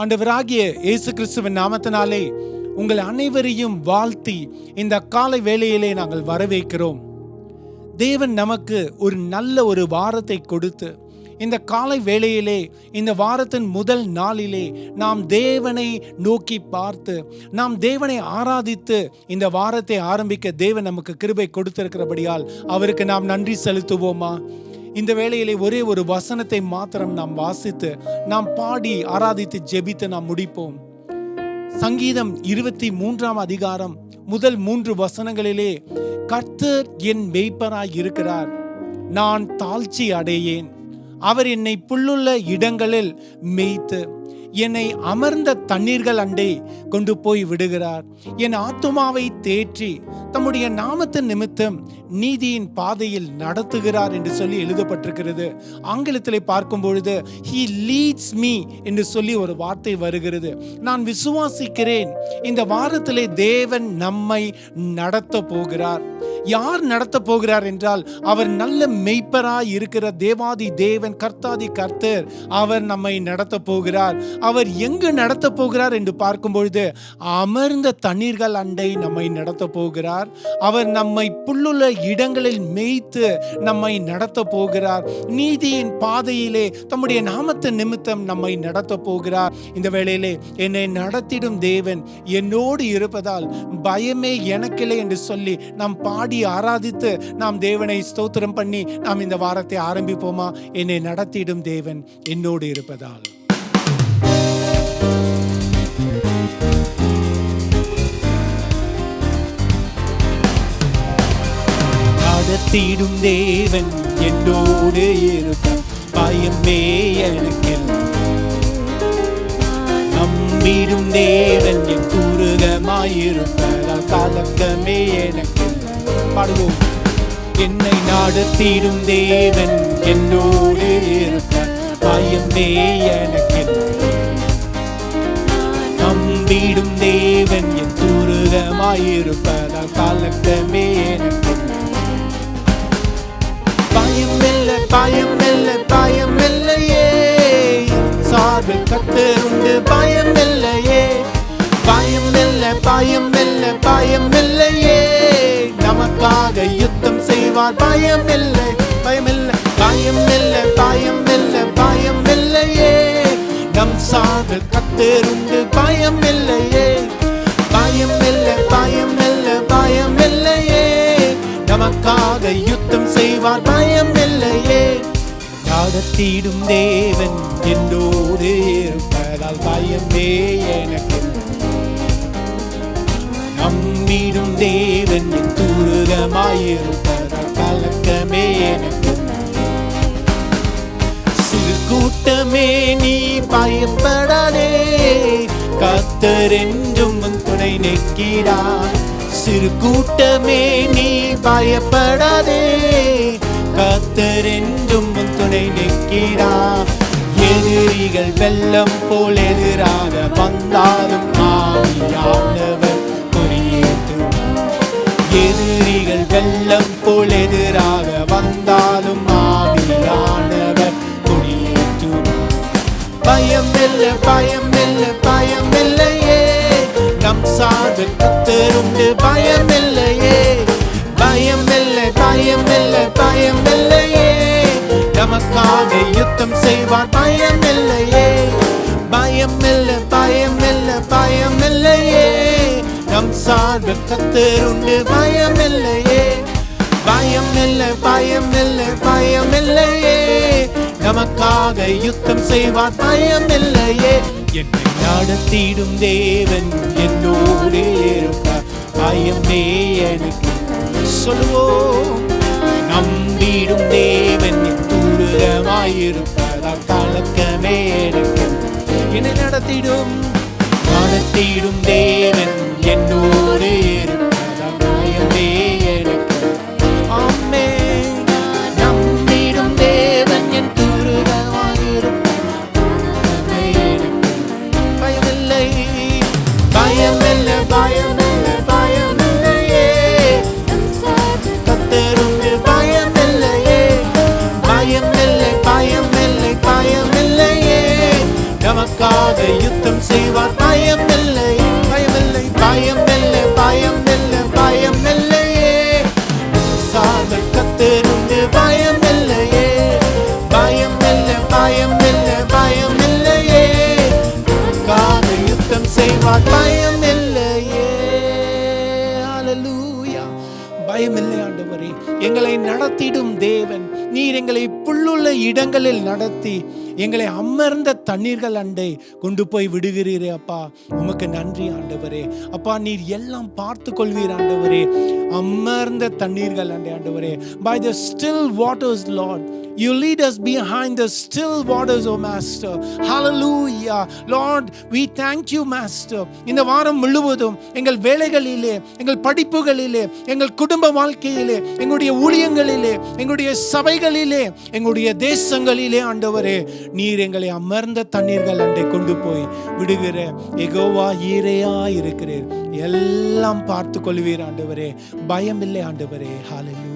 ஆண்டவராகிய இயேசு கிறிஸ்துவின் நாமத்தினாலே உங்கள் அனைவரையும் வாழ்த்தி இந்த காலை வேளையிலே நாங்கள் வரவேற்கிறோம். தேவன் நமக்கு ஒரு நல்ல ஒரு வாரத்தை கொடுத்து இந்த காலை வேளையிலே இந்த வாரத்தின் முதல் நாளிலே நாம் தேவனை நோக்கி பார்த்து நாம் தேவனை ஆராதித்து இந்த வாரத்தை ஆரம்பிக்க தேவன் நமக்கு கிருபை கொடுத்திருக்கிறபடியால் அவருக்கு நாம் நன்றி செலுத்துவோமா? இந்த வேளையிலே ஒரே ஒரு வசனத்தை மாத்திரம் நாம் வாசித்து நாம் பாடி ஆராதித்து ஜெபித்து நாம் முடிப்போம். சங்கீதம் 23 அதிகாரம் முதல் 3 வசனங்களிலே, கர்த்தர் என் மேய்ப்பராய் இருக்கிறார், நான் தாழ்ச்சி அடையேன். அவர் என்னை புல்லுள்ள இடங்களில் மேய்த்து என்னை அமர்ந்த தண்ணீர்கள் அண்டை கொண்டு போய் விடுகிறார். என் ஆத்துமாவை தேற்றி தம்முடைய நாமத்தின் நிமித்தம் நீதியின் பாதையில் நடத்துகிறார் என்று சொல்லி எழுதப்பட்டிருக்கிறது. ஆங்கிலத்திலே பார்க்கும் பொழுது he leads me என்று சொல்லி ஒரு வார்த்தை வருகிறது. நான் விசுவாசிக்கிறேன் இந்த வாரத்திலே தேவன் நம்மை நடத்த போகிறார். யார் நடத்த போகிறார் என்றால், அவர் நல்ல மெய்ப்பராய் இருக்கிற தேவாதி தேவன், கர்த்தாதி கர்த்தர், அவர் நம்மை நடத்த போகிறார். அவர் எங்கு நடத்த போகிறார் என்று பார்க்கும் பொழுது அமர்ந்த தண்ணீர்கள் அண்டை நம்மை நடத்த போகிறார். அவர் நம்மை புல்லுள்ள இடங்களில் மேய்த்து நம்மை நடத்த போகிறார். நீதியின் பாதையிலே தம்முடைய நாமத்தின் நிமித்தம் நம்மை நடத்த போகிறார். இந்த வேளையிலே என்னை நடத்திடும் தேவன் என்னோடு இருப்பதால் பயமே எனக்கில்லை என்று சொல்லி நாம் பாடி ஆராதித்து நாம் தேவனை ஸ்தோத்திரம் பண்ணி நாம் இந்த வாரத்தை ஆரம்பிப்போமா? என்னை நடத்திடும் தேவன் என்னோடு இருப்பதால். நடத்திடும் தேவன் என்னோடு இருப்ப பயமே எனக்கில்லை. நம்பிடும் தேவன் என் கூறுகமாயிருப்பதால் கலக்கமே எனக்கு. பாடுவோம். என்னை நடத்திடும் தேவன் என்னோடு இருக்க பயமே எனக்கில்லை. நம்பிடும் தேவன் என் தூரமாயிருப்பதால் கலக்கமே எனக்கில்லை. பயமில்லை பயமில்லை பயமில்லையே, சார்பில் கர்த்தர் உண்டு பயமில்லையே. பயமில்லை பயமில்லை பயமில்லையே, நமக்காக யுத்தம் செய்வார் பயமில்லை. பயமில்லை பயமில்லை பயமில்லை பயமில்லையே, நம் சார்பில் கர்த்தர் உண்டு பயமில்லையே. பயமில்லை பயமில்லை பயமில்லையே, நமக்காக யுத்தம் செய்வார் பயமில்லையே. நடத்திடும் தேவன் என்னோடு இருப்பதால் பயமே எனக்கு. நம்பிடும் தேவன் என் தூரமாயிருப்பதால் கலக்கமே எனக்கு. சிறு கூட்டமே நீ பயப்படாதே, கர்த்தர் என்றும் உன் துணை நிற்கிறார். சிறு கூட்டமே நீ பயப்படாதே, கர்த்தர் என்றும் உன் துணை நிற்கிறார். எதிரிகள் வெள்ளம் போல் எதிராக வந்தாலும் ஆவியானவர் கொடியேற்றுவார். எதிரிகள் வெள்ளம் போல் எதிராக வந்தாலும் ஆவியானவர் கொடியேற்றுவார். பயமில்லை பயமில்லை பயமில்லையே, நம் சார்பில் கர்த்தர் உண்டு பயமில்லையே. பயமில்லை பயமில்லை பயமில்லையே, நமக்காக யுத்தம் செய்வார் பயமில்லையே. பயமில்லை பயமில்லை பயமில்லையே, நம் சார்பில் கர்த்தர் உண்டு பயமில்லையே. பயமில்லை பயமில்லை பயமில்லையே, நமக்காக யுத்தம் செய்வார் பயமில்லையே. என்னை நடத்திடும் தேவன் என்னோடு இருப்பார் பயமே எனக்கு. சொல்லுவோம். நம்பிடும் தேவன் என் தூரமாயிருப்பதால் கலக்கமே எனக்கு. என்னை நடத்திடும் தேவன் என்னோடு இருப்பதால் பயமே எனக்கு. ஆமென். நம்பிடும் தேவன் என் தூரமாயிருப்பதால் கலக்கமே எனக்கு. பயமில்லை பயமில்லை பயமில்லை பயமில்லையே, கர்த்தர் உண்டு பயமில்லையே. பயமில்லை பயமில்லை பயமில்லையே, நமக்காக யுத்தம் பயமில்லை ஆண்டவரே. எங்களை நடத்திடும் தேவன் நீர். எங்களை புல்லுள்ள இடங்களில் நடத்தி எங்களை அமர்ந்த தண்ணீர்கள் அண்டை கொண்டு போய் விடுகிறீரே அப்பா. உமக்கு நன்றி ஆண்டவரே. அப்பா நீர் எல்லாம் பார்த்து கொள்வீர் ஆண்டவரே. அமர்ந்த தண்ணீர்கள் அண்டை ஆண்டவரே. By the still waters, Lord, you lead us behind the still waters, oh Master. Hallelujah. Lord, we thank you, Master. இந்த வாரம் முழுவதும் எங்கள் வேலைகளிலே, எங்கள் படிப்புகளிலே, எங்கள் குடும்ப வாழ்க்கையிலே, எங்களுடைய ஊழியங்களிலே, எங்களுடைய சபைகளிலே, எங்களுடைய தேசங்களிலே ஆண்டவரே, நீர் எங்களை அமர்ந்த தண்ணீர்கள் அண்டை கொண்டு போய் விடுகிற யெகோவா ஈரேயா இருக்கிறீர். எல்லாம் பார்த்து கொள்வீர் ஆண்டவரே. பயமில்லை ஆண்டவரே. ஹல்லேலூயா.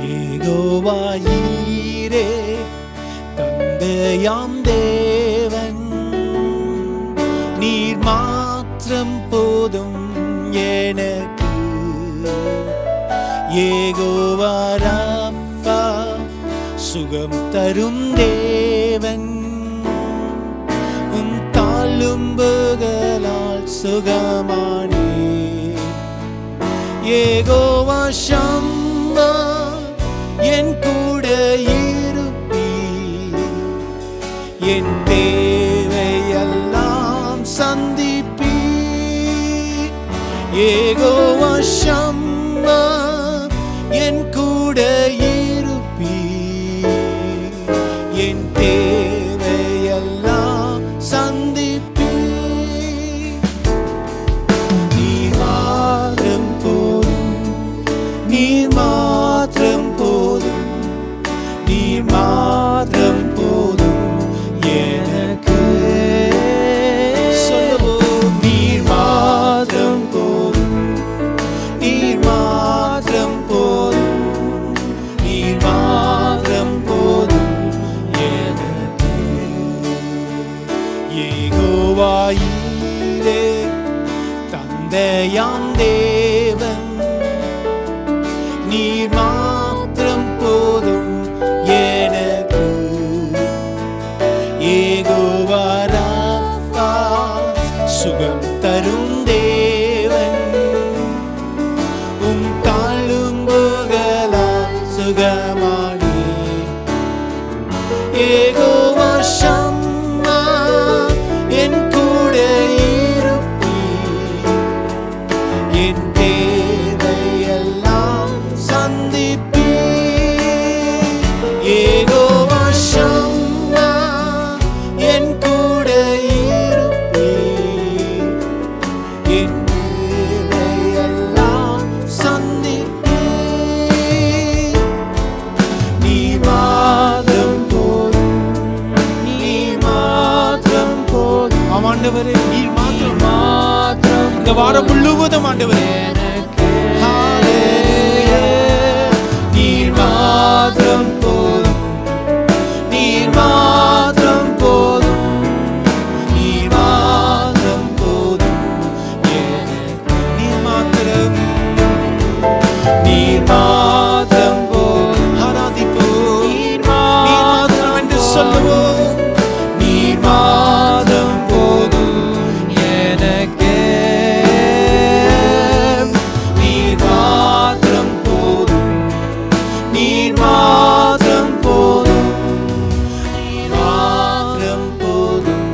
யெகோவா ஈரே தந்தையாம் தேவன், நீர் மாத்திரம் போதும் எனக்கு. யெகோவா ராஃபா சுகம் தரும் தேவன், உம் தாளும்புகளால் சுகமானே. யெகோவா ஷம்மா என் கூட என் தேவையெல்லாம் சந்திப்பீ. யெகோவா ஷம்மா என் கூட இருப்பீ. என் தேவையெல்லாம் சந்திப்பீ. நீர் மாத்திரம் போதும், நீர் மாத்திரம் போதும், நீர் மாத்திரம் போதும் எனக்கு. சொல்லுவோம். நீர் மாத்திரம் போதும், நீர் மாத்திரம் போதும், நீர் மாத்திரம் போதும் எனக்கு. யெகோவா ஈரே தந்தையாம் தேவன், நீர் மாத்திரம் போதும் எனக்கு. யெகோவா ராஃபா சுகம் தரும் தேவன், உம் தாளும்புகளால் சுகமானே. யெகோவா ஷம்மா என் கூட இருப்பீ. என் தேவையெல்லாம் சந்திப்பீ. யெகோவா ஷம்மா என் கூட இருப்பீ. என் தேவையெல்லாம் சந்திப்பீ. நீர் மாத்திரம் போதும், நீர் மாத்திரம் போதும். ஆண்டவரே நீர் மாத்திரம் மாத்திரம் இந்த வாரம் முழுவதும் ஆண்டவரே எனக்கு. ஹல்லேலூயா. நீர் மாத்திரம் போதும், நீர் மாத்திரம் போதும், நீர் மாத்திரம் போதும் எனக்கு. நீர் மாத்திரம், நீர் மாத்திரம் போதும். ஆராதிப்போம். நீர் மாத்திரம் என்று சொல்லுவோம். நீர் மாத்திரம் போதும் எனக்கு. நீர் மாத்திரம் போதும், நீர் மாத்திரம் போதும், நீர் மாத்திரம் போதும்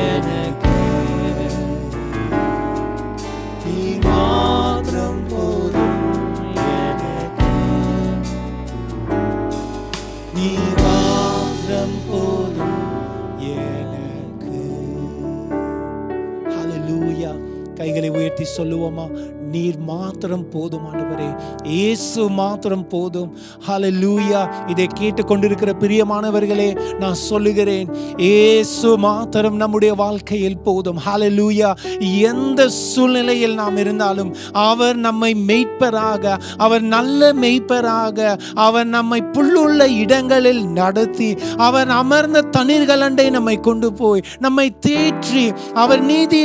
எனக்கு. நீர் மாத்திரம் போதும் எனக்கு. நீர் மாத்திரம் போதும் எனக்கு. ஹல்லேலூயா. கைகளை உயர்த்தி சொல்லுவோமா? நீர் மாத்திரம் போதும் ஆண்டவரே. இயேசு மாத்திரம் போதும். ஹல்லேலூயா. இதை கேட்டுக்கொண்டிருக்கிற பிரியமானவர்களே, நான் சொல்லுகிறேன், இயேசு மாத்திரம் நம்முடைய வாழ்க்கையில் போதும். ஹல்லேலூயா. எந்த சூழ்நிலையில் நாம் இருந்தாலும் அவர் நம்மை மெய்ப்பராக, அவர் நல்ல மெய்ப்பராக, அவர் நம்மை புல்லுள்ள இடங்களில் நடத்தி, அவர் அமர்ந்த தண்ணீர்கள் அண்டை நம்மை கொண்டு போய் நம்மை தேற்றி, அவர் நீதி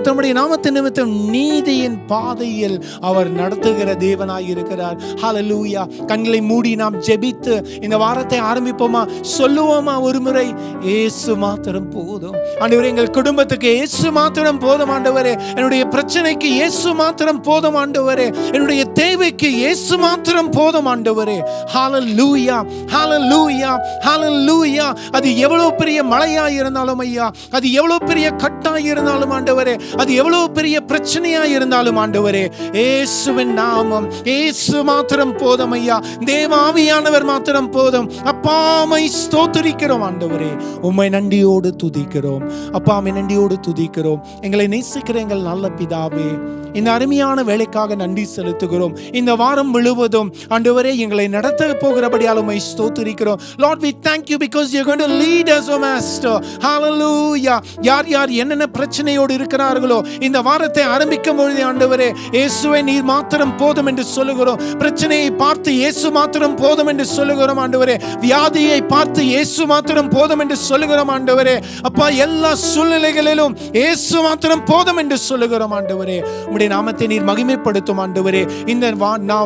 தம்முடைய நாமத்தின் நிமித்தம் நீதியின் பாதையில் வழியில் அவர் நடத்துகிற தேவனாய் இருக்கிறார். ஹல்லேலூயா. கண்களை மூடி நாம் ஜெபித்து இந்த வாரத்தை ஆரம்பிப்போமா? சொல்லுவோமா ஒரு முறை? இயேசு மாத்திரம் போதும் ஆண்டவரே, எங்கள் குடும்பத்துக்கு இயேசு மாத்திரம் போதும் ஆண்டவரே, என்னுடைய பிரச்சனைக்கு இயேசு மாத்திரம் போதும் ஆண்டவரே, என்னுடைய தேவைக்கு இயேசு மாத்திரம் போதும் ஆண்டவரே. ஹல்லேலூயா, ஹல்லேலூயா, ஹல்லேலூயா. அது எவ்வளவு பெரிய மழையாய் இருந்தாலும் ஐயா, அது எவ்வளவு பெரிய கட்டாய் இருந்தாலும் ஆண்டவரே, அது எவ்வளவு பெரிய பிரச்சனையாய் இருந்தாலும் ஆண்டவரே, இயேசுவின் நாமம், இயேசு மாத்திரம் போதும் ஐயா. தேவாவியானவர் மாத்திரம் போதும். அப்பா உம்மை ஸ்தோத்திரிக்கிறோம் ஆண்டவரே, உம்மை நன்றியோடு துதிக்கிறோம். அப்பா உம்மை நன்றியோடு துதிக்கிறோம். எங்களை நேசிக்கிற எங்கள் நல்ல பிதாவே, இந்த அருமையான வேலைக்காக நன்றி செலுத்துகிறோம். இந்த வாரம் முழுவதும் ஆண்டவரே எங்களை நடத்த போகிறபடியால் உம்மை ஸ்தோத்திரிக்கிறோம். Lord, we thank you because you're going to lead us, O Master. Hallelujah. யார் யார் என்னென்ன பிரச்சனையோடு இருக்கிறார்களோ இந்த வாரத்தை ஆரம்பிக்கும் பொழுது ஆண்டவரே, இயேசுவே நீர் மாத்திரம் போதும் என்று சொல்லுகிறோம். பிரச்சனையை பார்த்து இயேசு மாத்திரம் போதும் என்று சொல்லுகிறோம் ஆண்டவரே. வியாதியை பார்த்து இயேசு மாத்திரம் போதும் என்று சொல்லுகிறோம் ஆண்டவரே. அப்பா, எல்லா சூழ்நிலைகளிலும் இயேசு மாத்திரம் போதும் என்று சொல்லுகிறோம் ஆண்டவரே. உம்முடைய நாமத்தை நீர் மகிமைப்படுத்தும் ஆண்டவரே. இந்த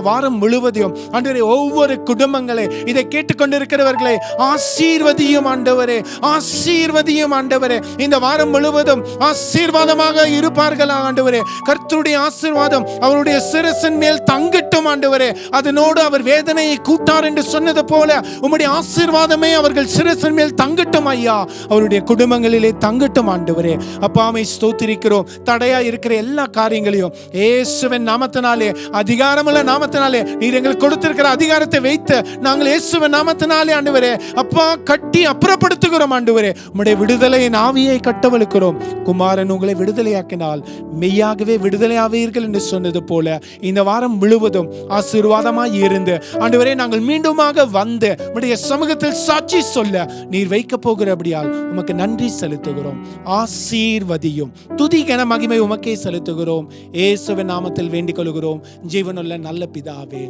வாரம் முழுவதும் ஆண்டவரே, ஒவ்வொரு குடும்பங்களை இதை கேட்டுக்கொண்டிருக்கிறவர்களை ஆசீர்வதியும் ஆண்டவரே, ஆசீர்வதியும் ஆண்டவரே. இந்த வாரம் முழுவதும் ஆசீர்வாதமாக இருப்பார்கள் ஆண்டவரே. கர்த்தருடைய ஆசீர்வாதம் அவருடைய சிரசின் மேல் தங்கட்டும் ஆண்டவரே. அதனோடு அவர் வேதனையை கூட்டார் என்று சொன்னது போல உம்முடைய ஆசீர்வாதமே அவர்கள் சிரசின் மேல் தங்கட்டும் ஐயா, அவருடைய குடும்பங்களிலே தங்கட்டும் ஆண்டவரே. அப்பாமை ஸ்தோத்திரிக்கிறோம். தடையா இருக்கிற எல்லா காரியங்களையும் இயேசுவின் நாமத்தினாலே, அதிகாரமுள்ள நாமத்தினாலே, நீர் எங்களுக்கு கொடுத்திருக்கிற அதிகாரத்தை வைத்து நாங்கள் இயேசுவின் நாமத்தினாலே ஆண்டவரே அப்பா கட்டி அப்புறப்படுத்துகிறோம் ஆண்டவரே. உம்முடைய விடுதலையின் ஆவியை கட்டவழுக்கிறோம். குமாரன் உங்களை விடுதலையாக்கினால் மெய்யாகவே விடுதலையாவீர்கள் என்று சொன்னது போல இந்த வாரம் முழுவதும் ஆசீர்வாதமாய் இருந்து ஆண்டவரே நாங்கள் மீண்டுமாக வந்து உம்முடைய சமூகத்தில் சாட்சி சொல்ல நீர் வைக்க போகிறபடியால் உமக்கு நன்றி செலுத்துகிறோம். ஆசீர்வதியும். துதி கன மகிமை உமக்கே செலுத்துகிறோம். இயேசுவின் நாமத்தில் வேண்டிக் கொள்கிறோம் ஜீவனுள்ள நல்ல பிதாவே.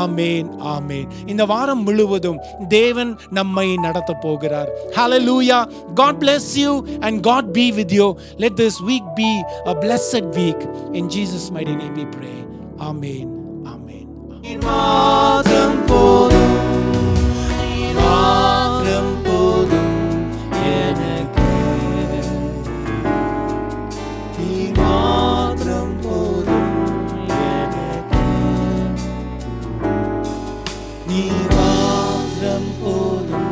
ஆமேன், ஆமேன். இந்த வாரம் முழுவதும் தேவன் நம்மை நடத்த போகிறார். Hallelujah. God bless you and God be with you. Let this week be a blessed week. In Jesus' mighty name we pray. Amen. Amen. மாத்திரம் போதும், மாத்திரம் போதும் எனக்கு, மாத்திரம் போதும் எனக்கு, நீ மாத்திரம் போதும்